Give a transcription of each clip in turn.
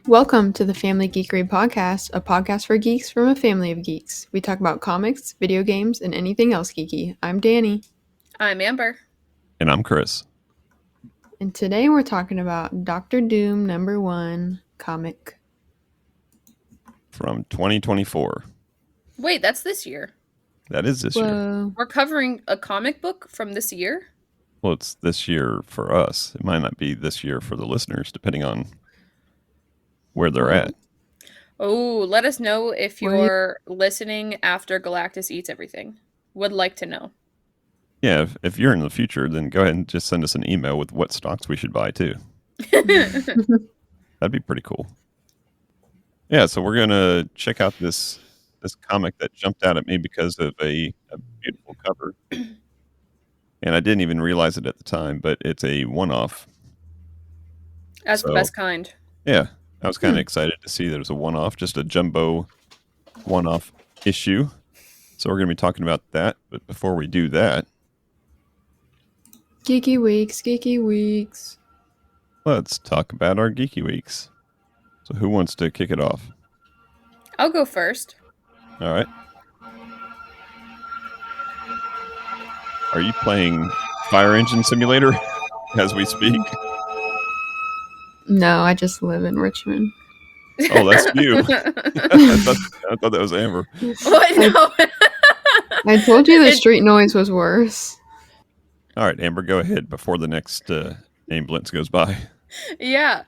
Welcome to the Family Geekery Podcast, a podcast for geeks from a family of geeks. We talk about comics, video games, and anything else geeky. I'm Danny, I'm Amber. And I'm Chris. and today we're talking about Doctor Doom #1 comic. From 2024. Wait, that's this year. That is this year. Whoa. We're covering a comic book from this year? Well, it's this year for us. It might not be this year for the listeners, depending on where they're at. Oh, let us know if Where you- you're listening after Galactus eats everything. Would like to know. Yeah, if you're in the future, then go ahead and just send us an email with what stocks we should buy, too. That'd be pretty cool. Yeah, so we're going to check out this comic that jumped out at me because of a beautiful cover. And I didn't even realize it at the time, but it's a one-off. That's the best kind. Yeah, I was kind of excited to see there's a one-off, just a jumbo one-off issue. So we're going to be talking about that. But before we do that, Geeky Weeks. let's talk about our Geeky Weeks. So who wants to kick it off? I'll go first. All right. Are you playing Fire Engine Simulator as we speak? No, I just live in Richmond. Oh, that's you. I thought that was Amber. What? No. I told you the street noise was worse. All right, Amber, go ahead before the next ambulance goes by. Yeah.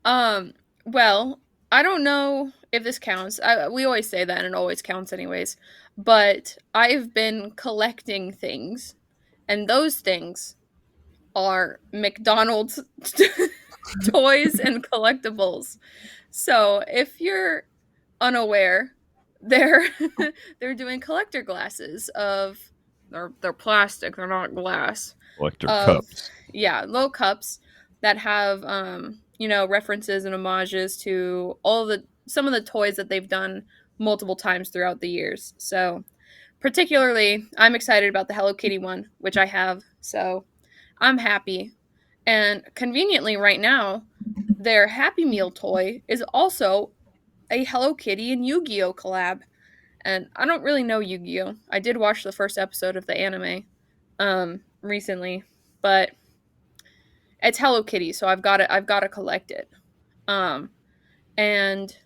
Well, I don't know if this counts. We always say that, and it always counts anyways. But I've been collecting things, and those things are McDonald's toys and collectibles. So if you're unaware, they're doing collector glasses of they're plastic, they're not glass. Collector Of- cups. Yeah, little cups that have references and homages to some of the toys that they've done multiple times throughout the years. So particularly I'm excited about the Hello Kitty one, which I have, so I'm happy. And conveniently right now, their Happy Meal toy is also a Hello Kitty and Yu-Gi-Oh collab. And I don't really know Yu-Gi-Oh. I did watch the first episode of the anime recently, but it's Hello Kitty, so I've got to collect it. And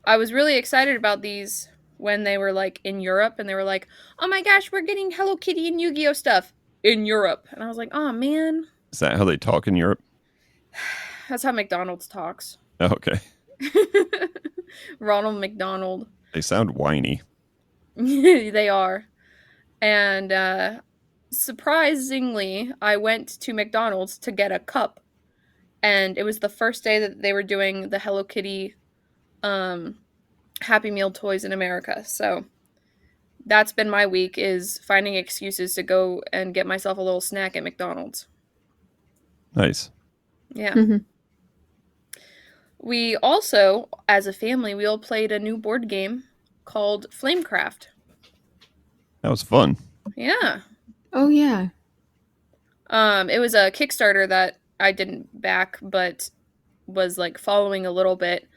I was really excited about these when they were like in Europe, and they were like, "Oh my gosh, we're getting Hello Kitty and Yu-Gi-Oh stuff in Europe." And I was like, "Oh man." Is that how they talk in Europe? That's how McDonald's talks. Oh, okay. Ronald McDonald. They sound whiny. They are. And surprisingly, I went to McDonald's to get a cup. And it was the first day that they were doing the Hello Kitty Happy Meal toys in America. So that's been my week, is finding excuses to go and get myself a little snack at McDonald's. Nice. Yeah. Mhm. We also, as a family, we all played a new board game called Flamecraft. That was fun. Yeah. Oh, yeah. It was a Kickstarter that I didn't back, but was like following a little bit.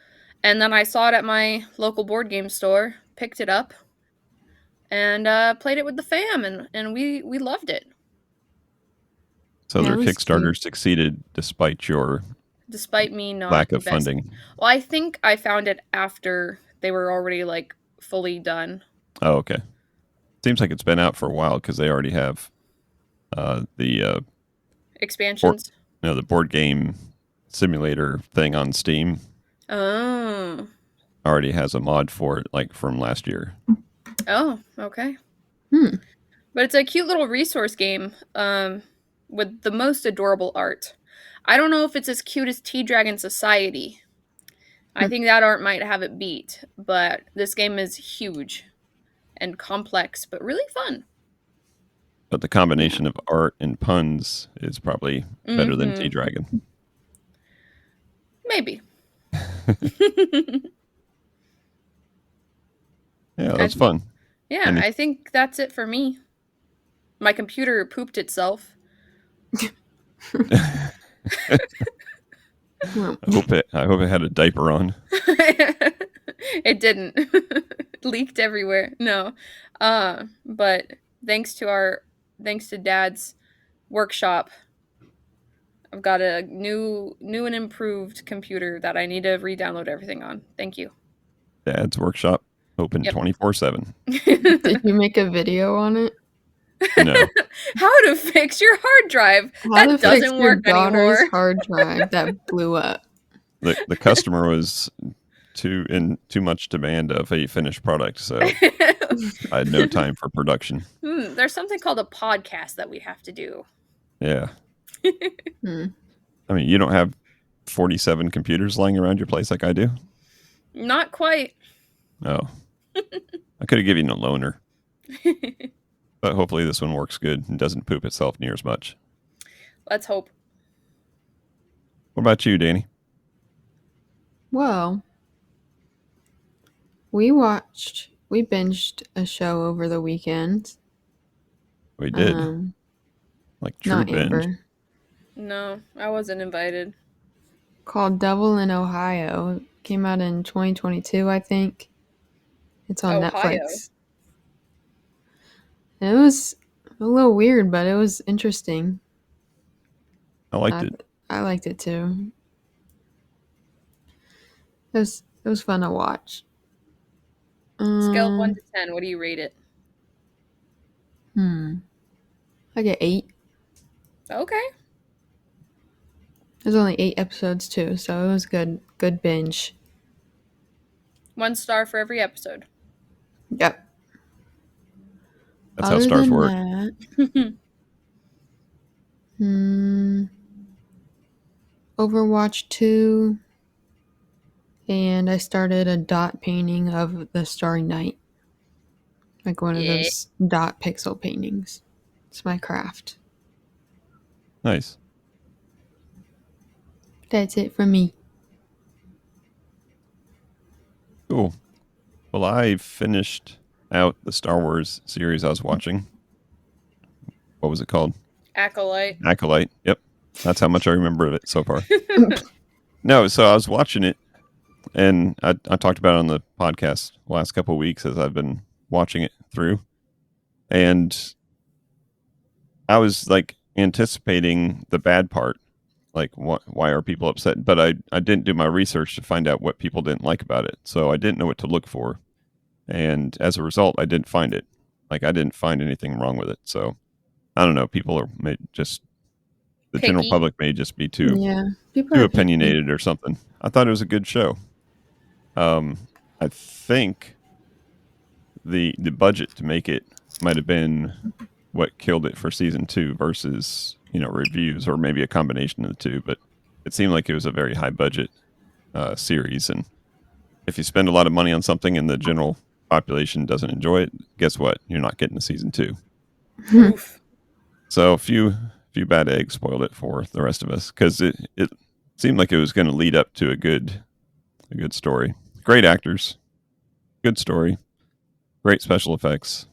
And then I saw it at my local board game store, picked it up, and played it with the fam, and we loved it. So That their was Kickstarter succeeded despite your Despite me not lack of investing. funding. Well, I think I found it after they were already like fully done. Oh, okay. Seems like it's been out for a while because they already have the Expansions. the board game simulator thing on Steam. Oh. Already has a mod for it, like from last year. Oh, okay. Hmm. But it's a cute little resource game with the most adorable art. I don't know if it's as cute as T-Dragon Society. I think that art might have it beat, but this game is huge and complex, but really fun. But the combination of art and puns is probably better than Mhm. T-Dragon. Maybe. Yeah, that's fun. Yeah, And- I think that's it for me. My computer pooped itself. Well, I hope it had a diaper on. It didn't. It leaked everywhere. No. But thanks to Dad's workshop, I've got a new and improved computer that I need to re-download everything on. Thank you. Dad's workshop open Yep. 24/7. did you make a video on it? No, How to fix your hard drive. How to That fix doesn't your work daughter's anymore. hard drive that blew up? the customer was too much demand of a finished product, so I had no time for production. There's something called a podcast that we have to do. Yeah, Hmm. I mean, you don't have 47 computers lying around your place like I do. Not quite. Oh, I could have given you a loaner, but hopefully this one works good and doesn't poop itself near as much. Let's hope. What about you, Danny? Well, we binged a show over the weekend. We did, like true Not binge. Amber. No, I wasn't invited. Called Devil in Ohio. It came out in 2022, I think. It's on Ohio. Netflix. It was a little weird, but it was interesting. I liked it. I liked it too. It was fun to watch. Scale of 1 to 10, what do you rate it? I get 8. Okay. There's only 8 episodes too, so it was good binge. 1 star for every episode. Yep. That's how stars work. Overwatch 2, and I started a dot painting of the Starry Night. Like one of those dot pixel paintings. It's my craft. Nice. That's it for me. Cool. Well, I finished out the Star Wars series I was watching. What was it called? Acolyte. Acolyte. Yep. That's how much I remember of it so far. No, so I was watching it, and I talked about it on the podcast the last couple of weeks as I've been watching it through. And I was like anticipating the bad part. Like, why are people upset? But I didn't do my research to find out what people didn't like about it. So I didn't know what to look for. And as a result, I didn't find it. Like, I didn't find anything wrong with it. So I don't know. People are the general Picky. public may just be too people are opinionated or something. I thought it was a good show. I think the budget to make it might have been what killed it for season 2 versus, reviews, or maybe a combination of the two. But it seemed like it was a very high budget series, and if you spend a lot of money on something and the general population doesn't enjoy it, guess what? You're not getting a season 2. Oof. So a few bad eggs spoiled it for the rest of us, because it seemed like it was going to lead up to a good story. Great actors, good story, great special effects.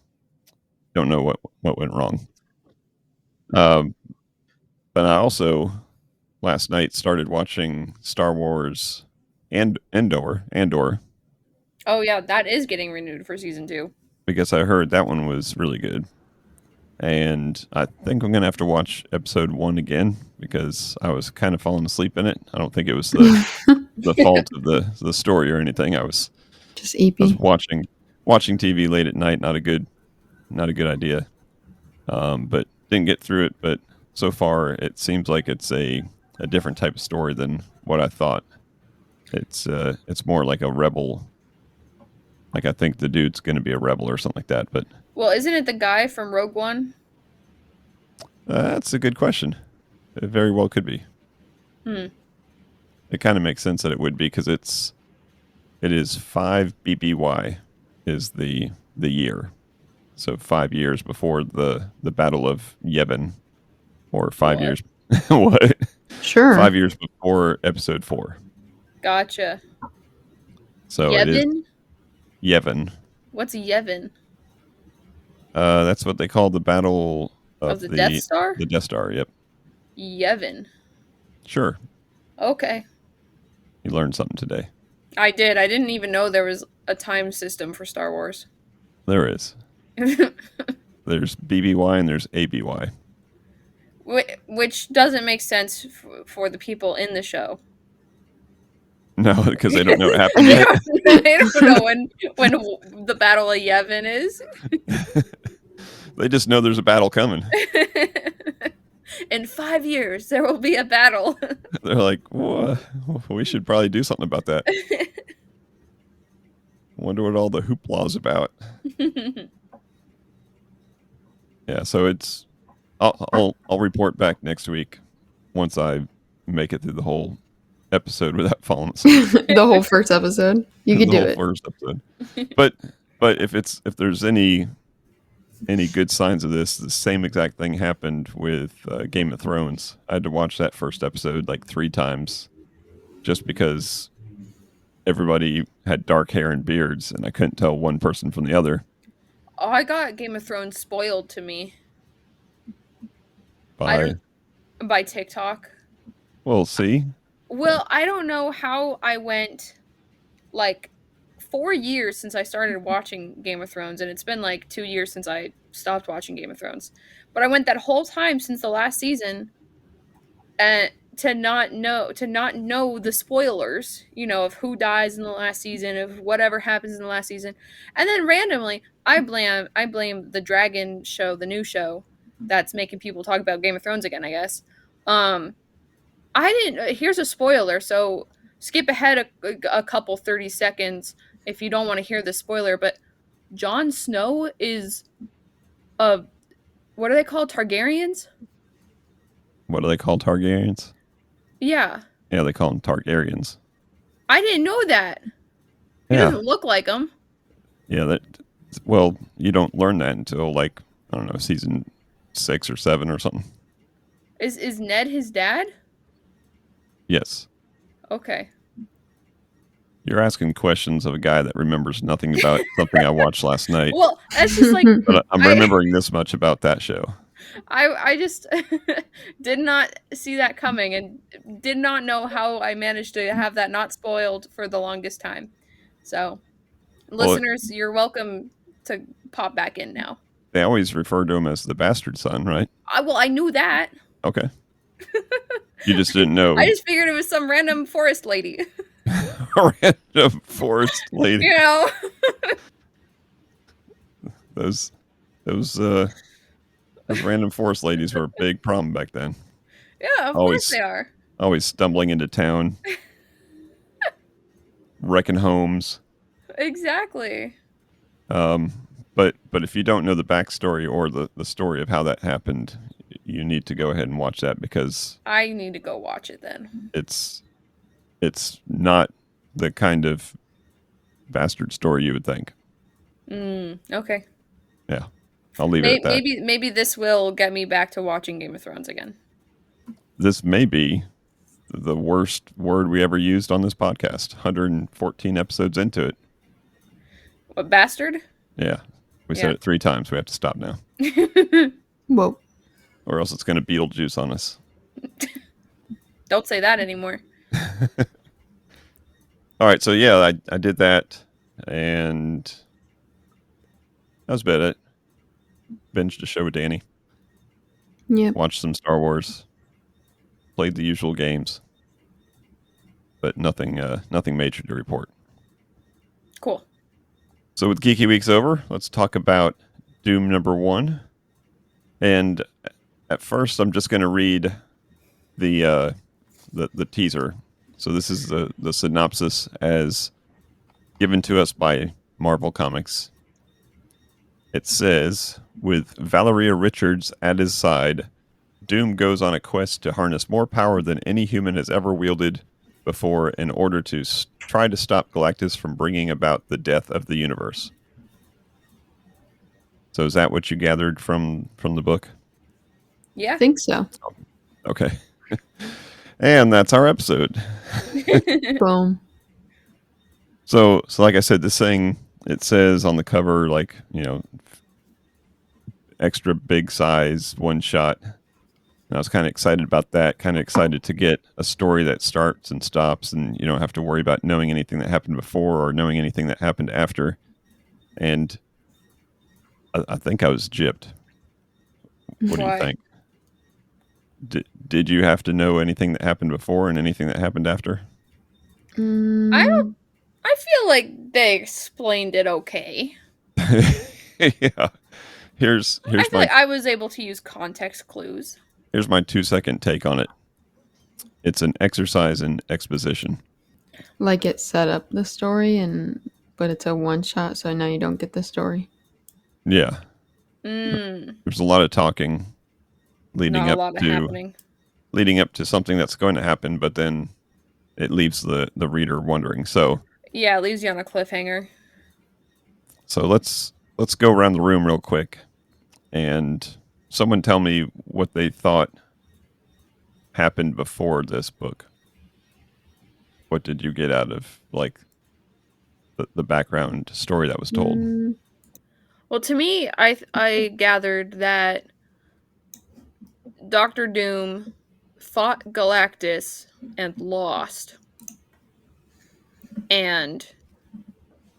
Don't know what went wrong. But I also last night started watching Star Wars and Andor, Oh yeah, that is getting renewed for season 2. because I heard that one was really good. And I think I'm going to have to watch episode 1 again, because I was kind of falling asleep in it. I don't think it was the fault of the story or anything. I was just EP. I was watching TV late at night. Not a good idea. But didn't get through it. But so far, it seems like it's a different type of story than what I thought. It's more like a rebel. Like, I think the dude's going to be a rebel or something like that. But Well, isn't it the guy from Rogue One? that's a good question. It very well could be. It kind of makes sense that it would be, because it is 5 BBY is the year. So 5 years before the Battle of Yavin, or 5 years what? Sure. 5 years before episode 4. Gotcha. So It is Yevon? Yavin. What's Yevon? That's what they call the battle of the Death Star? The Death Star, yep. Yevon. Sure. Okay. You learned something today. I did. I didn't even know there was a time system for Star Wars. There is. There's BBY and there's ABY. Which doesn't make sense for the people in the show. No, because they don't know what happened they, yet. they don't know when the Battle of Yavin is. They just know there's a battle coming. In 5 years, there will be a battle. They're like, "Whoa, we should probably do something about that." Wonder what all the hoopla is about. Yeah, so it's. I'll report back next week once I make it through the whole episode without falling asleep. The whole first episode. You could do it. First episode. But if there's any good signs of this, the same exact thing happened with Game of Thrones. I had to watch that first episode like 3 times just because everybody had dark hair and beards and I couldn't tell one person from the other. Oh, I got Game of Thrones spoiled to me. By TikTok. Well, see? Well, I don't know how I went like 4 years since I started watching Game of Thrones, and it's been like 2 years since I stopped watching Game of Thrones. But I went that whole time since the last season and to not know the spoilers, of who dies in the last season, of whatever happens in the last season. And then randomly I blame the Dragon show, the new show that's making people talk about Game of Thrones again, I guess. Here's a spoiler, so skip ahead a couple 30 seconds if you don't want to hear the spoiler, but Jon Snow is what are they called? Targaryens? What do they call Targaryens? Yeah. Yeah, they call them Targaryens. I didn't know that. He doesn't look like them. Yeah, well, you don't learn that until like, I don't know, season 6 or 7 or something. Is Ned his dad? Yes. Okay. You're asking questions of a guy that remembers nothing about something I watched last night. Well, that's just like... But I'm remembering this much about that show. I just did not see that coming and did not know how I managed to have that not spoiled for the longest time. So, listeners, you're welcome to pop back in now. They always refer to him as the bastard son, right? I knew that. Okay. You just didn't know. I just figured it was some random forest lady. A random forest lady. Those random forest ladies were a big problem back then. Yeah, of course they are. Always stumbling into town. Wrecking homes. Exactly. But if you don't know the backstory or the story of how that happened, you need to go ahead and watch that because I need to go watch it then. It's not the kind of bastard story you would think. Okay. Yeah. I'll leave it at that. Maybe this will get me back to watching Game of Thrones again. This may be the worst word we ever used on this podcast. 114 episodes into it. What, bastard? Yeah. We said it 3 times. We have to stop now. Whoa. Or else it's going to Beetlejuice on us. Don't say that anymore. All right. So, yeah, I did that. And that was about it. Binged a show with Danny. Yeah. Watched some Star Wars. Played the usual games. But nothing major to report. Cool. So with Geeky Weeks over, let's talk about Doom number 1. And at first, I'm just going to read the teaser. So this is the synopsis as given to us by Marvel Comics. It says, with Valeria Richards at his side, Doom goes on a quest to harness more power than any human has ever wielded before in order to try to stop Galactus from bringing about the death of the universe. So is that what you gathered from the book? Yeah. I think so. Okay. And that's our episode. Boom. So like I said, this thing, it says on the cover, like, extra big size, one shot. And I was kind of excited about that, kind of excited to get a story that starts and stops and you don't have to worry about knowing anything that happened before or knowing anything that happened after. And I think I was gypped. What do you Why? think? Did you have to know anything that happened before and anything that happened after? I don't. Mm, I feel like they explained it okay. Yeah. Here's I here's feel my like I was able to use context clues. here's my 2 second take on it. It's an exercise in exposition. like it set up the story, but it's a one shot, so now you don't get the story. Yeah. Mm, There's a lot of talking leading not a up lot of to happening. something that's going to happen, but then it leaves the reader wondering. Yeah, it leaves you on a cliffhanger. So let's go around the room real quick and someone tell me what they thought happened before this book. What did you get out of like the background story that was told? Mm, Well, to me, I gathered that Doctor Doom fought Galactus and lost, and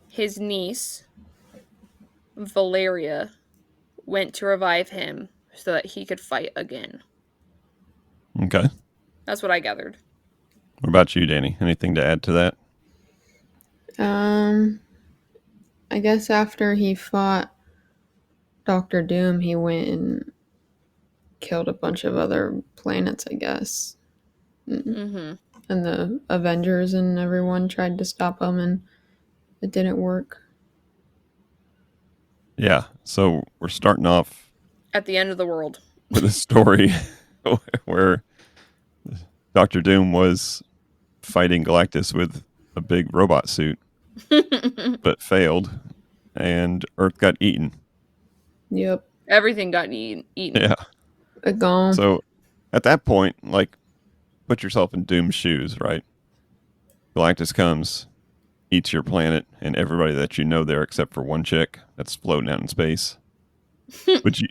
his niece Valeria went to revive him so that he could fight again. Okay. That's what I gathered. What about you, Danny? Anything to add to that? um, I guess after he fought Doctor Doom, he went and killed a bunch of other planets, I guess. Mm-hmm. And the Avengers and everyone tried to stop him, and it didn't work. Yeah. So we're starting off At the end of the world. with a story where Doctor Doom was fighting Galactus with a big robot suit, but failed, and Earth got eaten. Yep. Everything got eaten. Yeah. It gone. So at that point, like, put yourself in Doom's shoes, right? Galactus comes, eats your planet, and everybody that you know there, except for one chick that's floating out in space.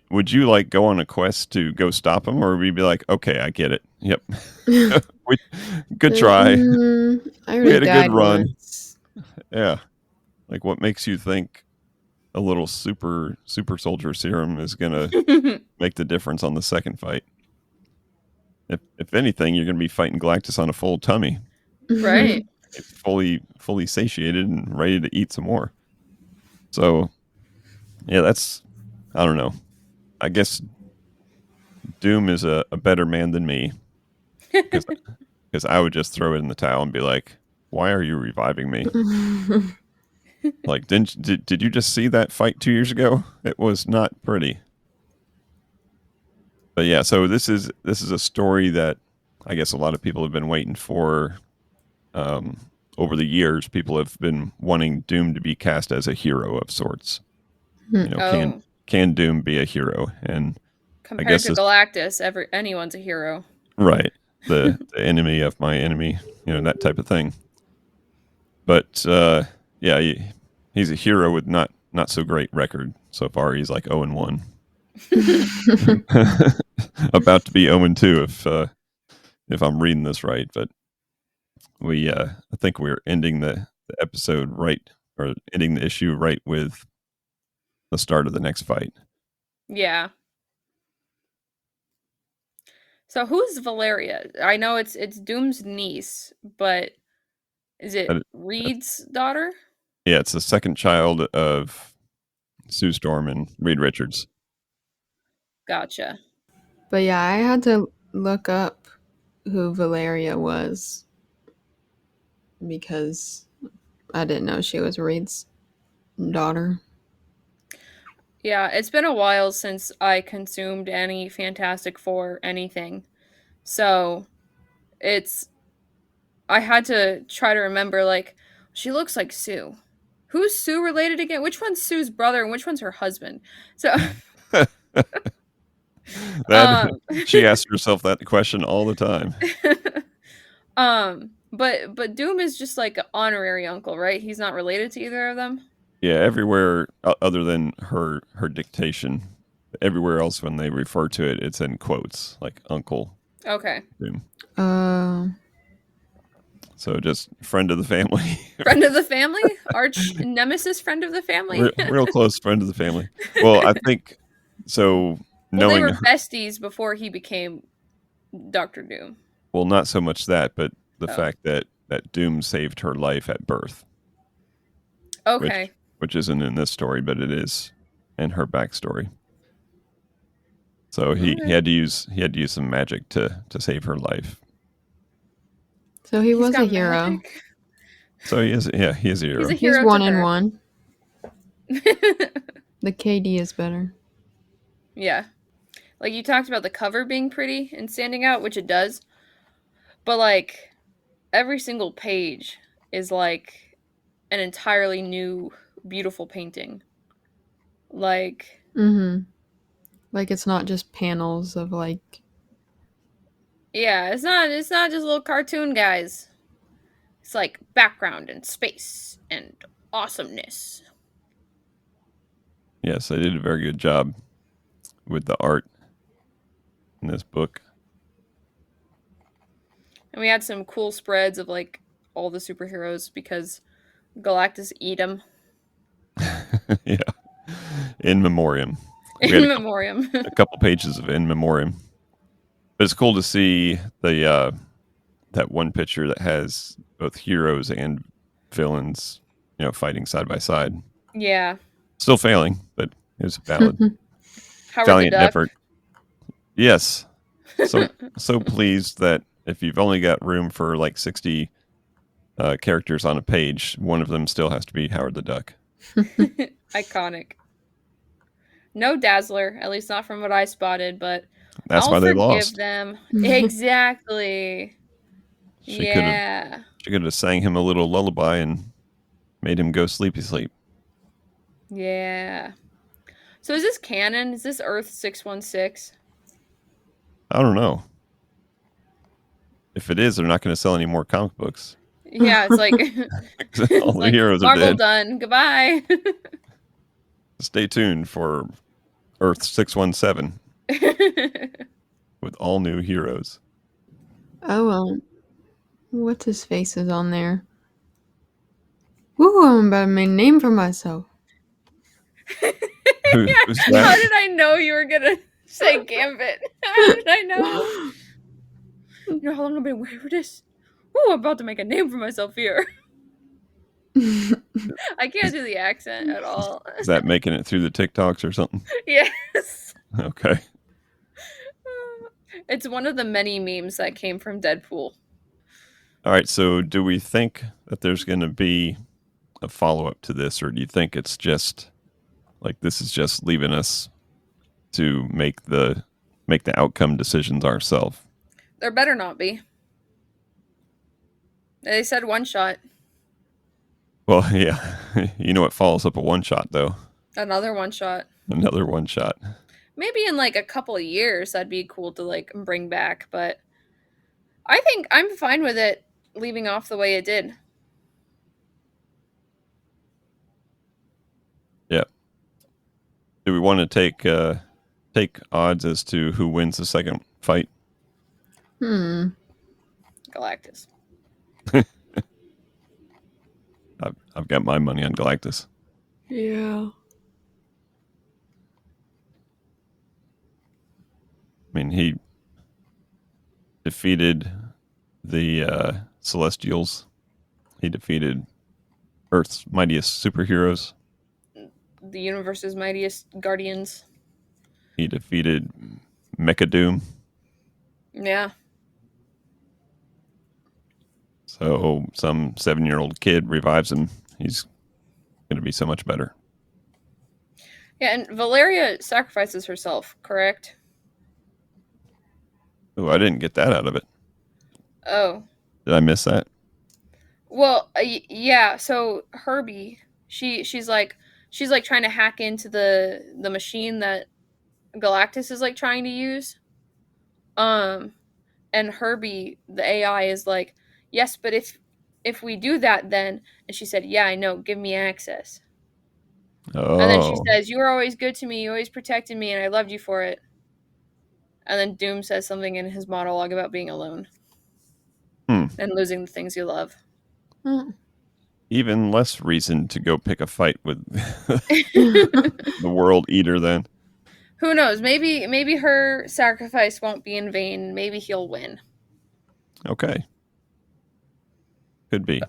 Would you like go on a quest to go stop him, or would you be like, okay, I get it. Yep, we, good try. I We already had a good died run. once. Yeah. Like, what makes you think a little super soldier serum is gonna make the difference on the second fight? If anything, you're gonna be fighting Galactus on a full tummy, Right. fully satiated and ready to eat some more. So yeah, that's I don't know. I guess Doom is a better man than me because I would just throw it in the towel and be like, "Why are you reviving me? Like, did you just see that fight 2 years ago? It was not pretty." But yeah, so this is a story that I guess a lot of people have been waiting for. Um, Over the years, people have been wanting Doom to be cast as a hero of sorts. You know, Oh, can Doom be a hero? And I compared guess to this Galactus, anyone's a hero. right the enemy of my enemy, that type of thing. But yeah, he's a hero with not so great record so far. He's like 0-1, about to be 0-2 if I'm reading this right. But I think we're ending the episode right, or ending the issue right with the start of the next fight. Yeah. So who's Valeria? I know it's Doom's niece, but is it Uh, uh, Reed's daughter? yeah, it's the second child of Sue Storm and Reed Richards. Gotcha. But yeah, I had to look up who Valeria was because I didn't know she was Reed's daughter. Yeah, it's been a while since I consumed any Fantastic Four anything. So it's I had to try to remember like she looks like Sue. Who's Sue related again? Which one's Sue's brother and which one's her husband? So That um she asks herself that question all the time. but Doom is just like an honorary uncle, right? He's not related to either of them. Yeah, everywhere other than her dictation, everywhere else when they refer to it, it's in quotes, like Uncle Okay. Doom. Uh, So just friend of the family. Friend of the family? Arch nemesis friend of the family? Real close friend of the family. Well, I think so. Well, they Knowing were her, besties before he became Doctor Doom. well, not so much that, but the Oh. fact that Doom saved her life at birth, Okay. which isn't in this story, but it is in her backstory. So he had to use some magic to save her life. so he He's was a got hero. magic. So he is a He's hero. a He's hero one to and her. one. The KD is better. Yeah. Like you talked about the cover being pretty and standing out, which it does. But like every single page is like an entirely new beautiful painting. Like Mm-hmm. Like it's not just panels of like. yeah, it's not just little cartoon guys. It's like background and space and awesomeness. Yes, they did a very good job with the art in this book. And we had some cool spreads of like all the superheroes because Galactus eat them Yeah, in memoriam. We had in memoriam. a couple pages of in memoriam, but it's cool to see the that one picture that has both heroes and villains, fighting side by side. Yeah. Still failing, but it was valid, Howard the valiant Duck. effort. Yes, so pleased that if you've only got room for like 60 characters on a page, one of them still has to be Howard the Duck. Iconic. No Dazzler, at least not from what I spotted, but That's I'll why they forgive lost. them. Exactly. She could have Yeah. sang him a little lullaby and made him go sleepy sleep. Yeah. So is this canon? Is this Earth 616? I don't know. If it is, they're not going to sell any more comic books. Yeah, it's like All it's the like heroes are Marvel dead. done. Goodbye. Stay tuned for Earth 617 with all new heroes. Oh well. What's his face is on there? Ooh, I'm about to make a name for myself. Who's How that? did I know you were gonna say Gambit? How did I know? You know how long I've been waiting for this? Ooh, I'm about to make a name for myself here. I can't do the accent at all. Is that making it through the TikToks or something? Yes. Okay. It's one of the many memes that came from Deadpool. All right. So, do we think that there's going to be a follow up to this, or do you think it's just like this is just leaving us to make the outcome decisions ourselves? There better not be. They said one shot. Well, yeah. You know what follows up a one shot though? Another one shot. Another one shot. Maybe in like a couple of years that'd be cool to like bring back, but I think I'm fine with it leaving off the way it did. Yeah. Do we want to take odds as to who wins the second fight? Galactus. I've got my money on Galactus. Yeah. I mean, he defeated the Celestials. He defeated Earth's mightiest superheroes. The universe's mightiest guardians. He defeated Mecha Doom. Yeah. So some 7-year-old kid revives him. He's going to be so much better. Yeah, and Valeria sacrifices herself, correct? Oh, I didn't get that out of it. Oh. Did I miss that? Well, yeah, so Herbie, she's like trying to hack into the machine that Galactus is like trying to use. And Herbie, the AI is like, "Yes, but if we do that then," and she said, "Yeah, I know, give me access." And then she Oh. says, "You were always good to me. You always protected me, and I loved you for it." And then Doom says something in his monologue about being alone and losing the things you love. Even less reason to go pick a fight with the World Eater then. Who knows? Maybe her sacrifice won't be in vain. Maybe he'll win. Okay. Could be.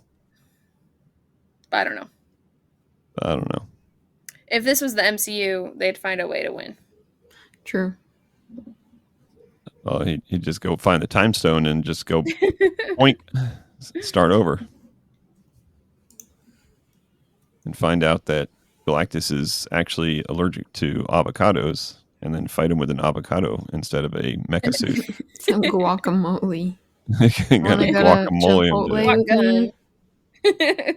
But I don't know. I don't know. If this was the MCU, they'd find a way to win. True. Well, he'd just go find the time stone and just go point, start over. And find out that Galactus is actually allergic to avocados, and then fight him with an avocado instead of a mecha suit. Some guacamole. Gonna guacamole him Chipotle today. with me?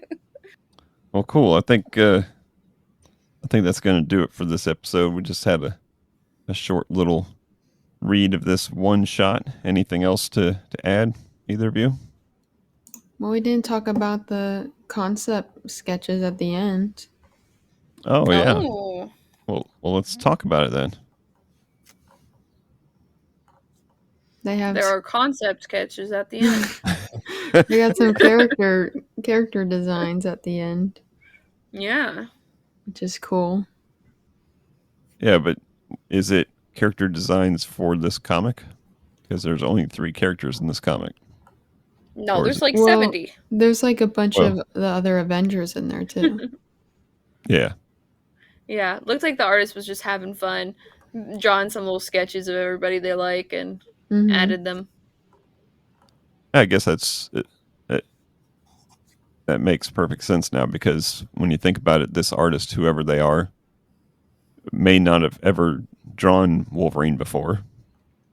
Well, cool. I think that's going to do it for this episode. We just had a short little read of this one shot. Anything else to add, either of you? Well, we didn't talk about the concept sketches at the end. Oh, yeah. Oh. Well, let's talk about it then. There are concept sketches at the end. They got some character designs at the end. Yeah. Which is cool. Yeah, but is it character designs for this comic? Because there's only 3 characters in this comic. No, there's like 70. There's like a bunch of the other Avengers in there too. Yeah. Yeah, looks like the artist was just having fun, drawing some little sketches of everybody they like and added them. I guess that makes perfect sense now, because when you think about it, this artist, whoever they are, may not have ever drawn Wolverine before.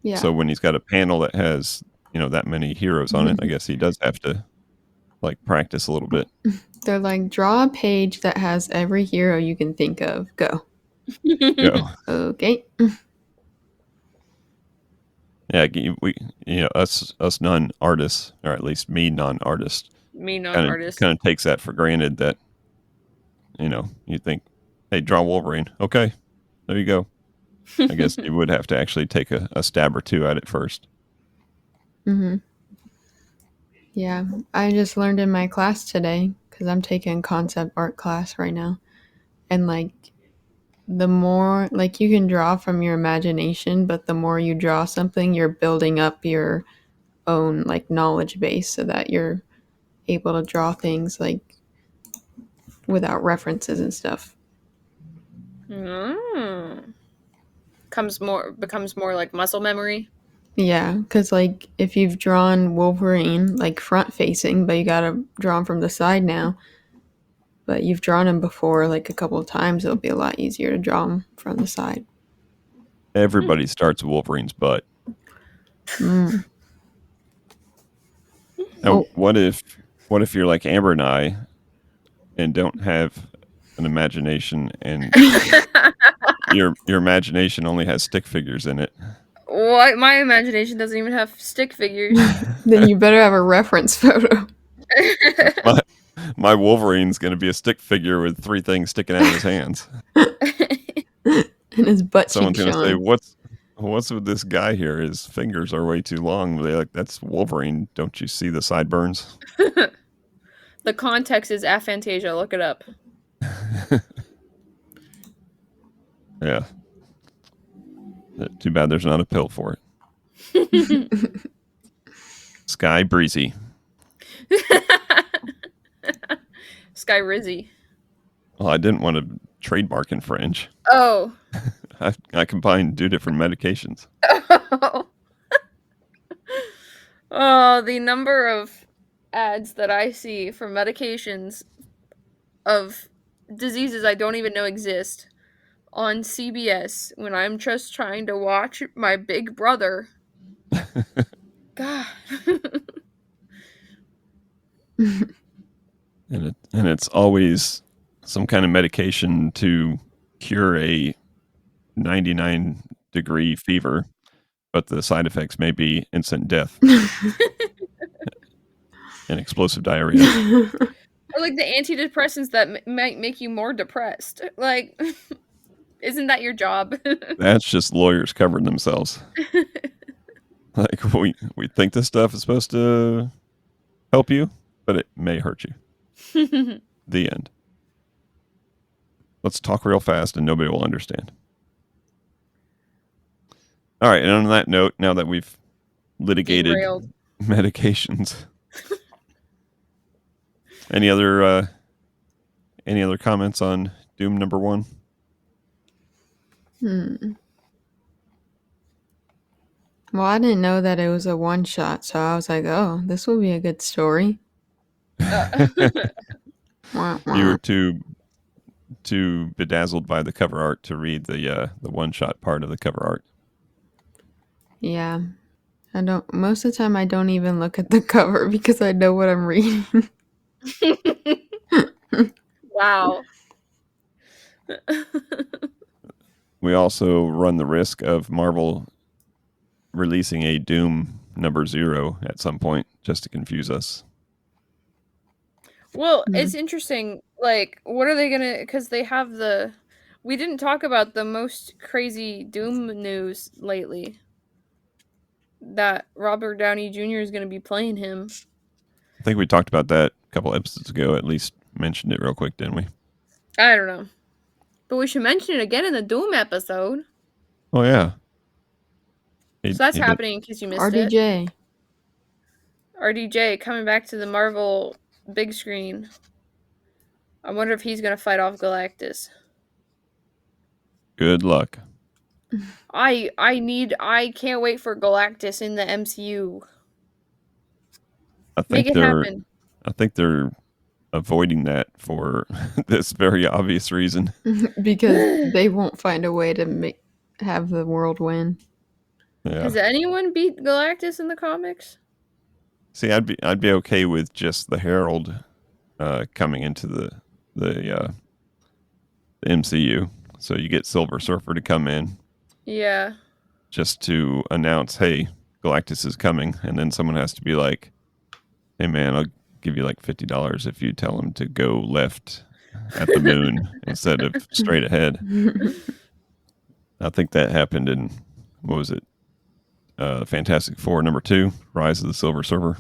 Yeah. So when he's got a panel that has, that many heroes on it, I guess he does have to like practice a little bit. They're like, draw a page that has every hero you can think of. Go. Go. Okay. Yeah, us non-artists, or at least me non-artist. Me non-artist. Kind of takes that for granted that, you think, hey, draw Wolverine. Okay, there you go. I guess you would have to actually take a stab or two at it first. Yeah, I just learned in my class today, because I'm taking concept art class right now. And like, the more, like, you can draw from your imagination, but the more you draw something, you're building up your own like knowledge base so that you're able to draw things like without references and stuff. Becomes more like muscle memory. Yeah, because like if you've drawn Wolverine like front facing, but you gotta draw him from the side now, but you've drawn him before like a couple of times, it'll be a lot easier to draw him from the side. Everybody starts with Wolverine's butt. Now, what if you're like Amber and I and don't have an imagination, and your imagination only has stick figures in it? What? My imagination doesn't even have stick figures. Then you better have a reference photo. My Wolverine's going to be a stick figure with 3 things sticking out of his hands. And his butt. Someone's going to say, what's with this guy here? His fingers are way too long. They're like, that's Wolverine. Don't you see the sideburns? The context is aphantasia. Look it up. Yeah. Too bad there's not a pill for it. Sky Breezy. Sky Rizzy. Well, I didn't want to trademark infringe. Oh. I combined 2 different medications. Oh, the number of ads that I see for medications of diseases I don't even know exist on CBS when I'm just trying to watch my Big Brother. God. And it's always some kind of medication to cure a 99-degree fever, but the side effects may be instant death and explosive diarrhea. Or like the antidepressants that might make you more depressed. Like, isn't that your job? That's just lawyers covering themselves. Like we think this stuff is supposed to help you, but it may hurt you. The end. Let's talk real fast and nobody will understand. All right, and on that note, now that we've litigated Derailed. medications, any other comments on Doom number 1? Well, I didn't know that it was a one shot, so I was like, oh, this will be a good story. Wah, You were wah. too bedazzled by the cover art to read the one shot part of the cover art. Yeah. I don't most of the time I don't even look at the cover because I know what I'm reading. Wow. We also run the risk of Marvel releasing a Doom number 0 at some point just to confuse us. Well, it's interesting. Like, what are they gonna? Because they have the. We didn't talk about the most crazy Doom news lately. That Robert Downey Jr. is gonna be playing him. I think we talked about that a couple episodes ago, at least mentioned it real quick, didn't we? I don't know, but we should mention it again in the Doom episode. Oh, yeah. So that's He did. happening in case you missed it. RDJ. RDJ coming back to the Marvel big screen. I wonder if he's gonna fight off Galactus. Good luck. I can't wait for Galactus in the MCU. I Make think it happen. they're avoiding that for this very obvious reason. Because they won't find a way to have the world win. Yeah. Has anyone beat Galactus in the comics? See, I'd be okay with just the Herald coming into the MCU. So you get Silver Surfer to come in Yeah. just to announce, hey, Galactus is coming, and then someone has to be like, hey man, I'll give you like $50 if you tell him to go left at the moon instead of straight ahead. I think that happened in, what was it? Fantastic Four number 2, Rise of the Silver Surfer.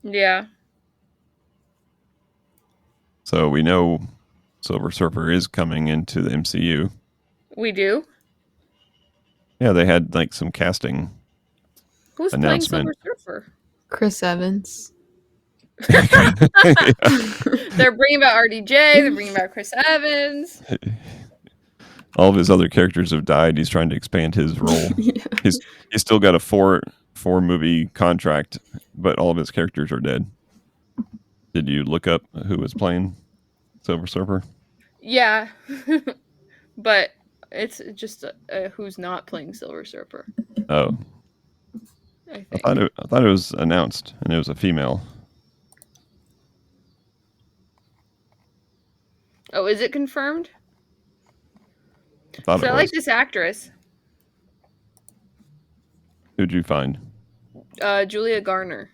Yeah. So we know Silver Surfer is coming into the MCU. We do. Yeah, they had like some casting Who's playing announcement. Silver Surfer? Chris Evans. They're bringing back RDJ. They're bringing back Chris Evans. All of his other characters have died. He's trying to expand his role. Yeah. He's still got a four movie contract, but all of his characters are dead. Did you look up who was playing Silver Surfer? Yeah. But it's just who's not playing Silver Surfer. Oh, I I think. thought it was announced, and it was a female. Oh, is it confirmed? I thought So it I was. like this actress, Who'd you find? Julia Garner.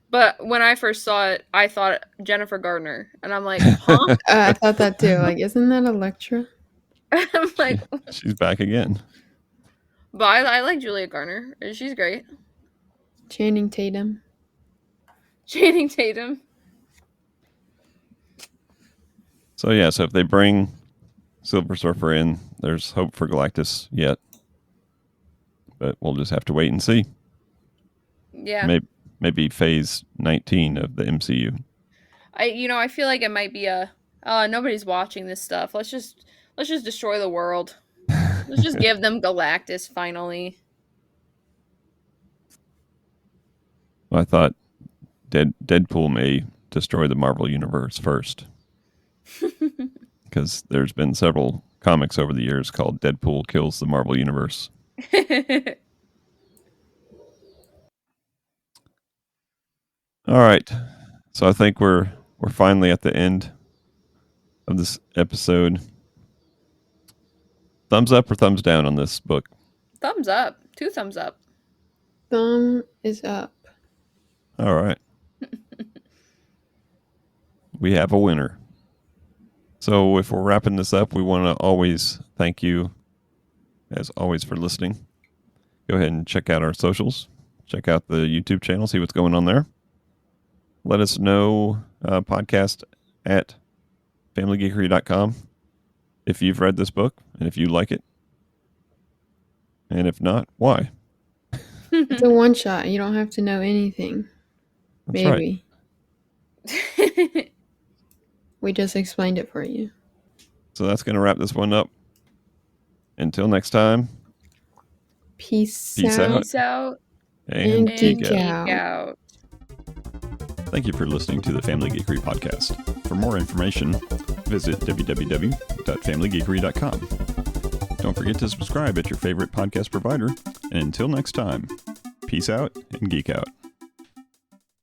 But when I first saw it, I thought Jennifer Garner, and I'm like, huh? I thought that too. Like, isn't that Elektra? I'm like, She's back again. but I like Julia Garner. She's great. Channing Tatum. Channing Tatum. So yeah, so if they bring Silver Surfer in, there's hope for Galactus yet. But we'll just have to wait and see. Yeah. Maybe phase 19 of the MCU. I feel like it might be nobody's watching this stuff. Let's just destroy the world. Let's just give them Galactus finally. Well, I thought Deadpool may destroy the Marvel universe first. Because there's been several comics over the years called Deadpool Kills the Marvel Universe. All right. So I think we're finally at the end of this episode. Thumbs up or thumbs down on this book? Thumbs up. 2 thumbs up. Thumb is up. All right. we have a winner. So if we're wrapping this up, we want to always thank you, as always, for listening. Go ahead and check out our socials. Check out the YouTube channel, see what's going on there. Let us know, podcast at familygeekery.com if you've read this book and if you like it. And if not, why? It's a one shot. You don't have to know anything. That's Maybe. Right. We just explained it for you. So that's going to wrap this one up. Until next time. Peace Peace out. Peace out And and geek geek out. out. Thank you for listening to the Family Geekery podcast. For more information, visit www.familygeekery.com. Don't forget to subscribe at your favorite podcast provider. And until next time, peace out and geek out.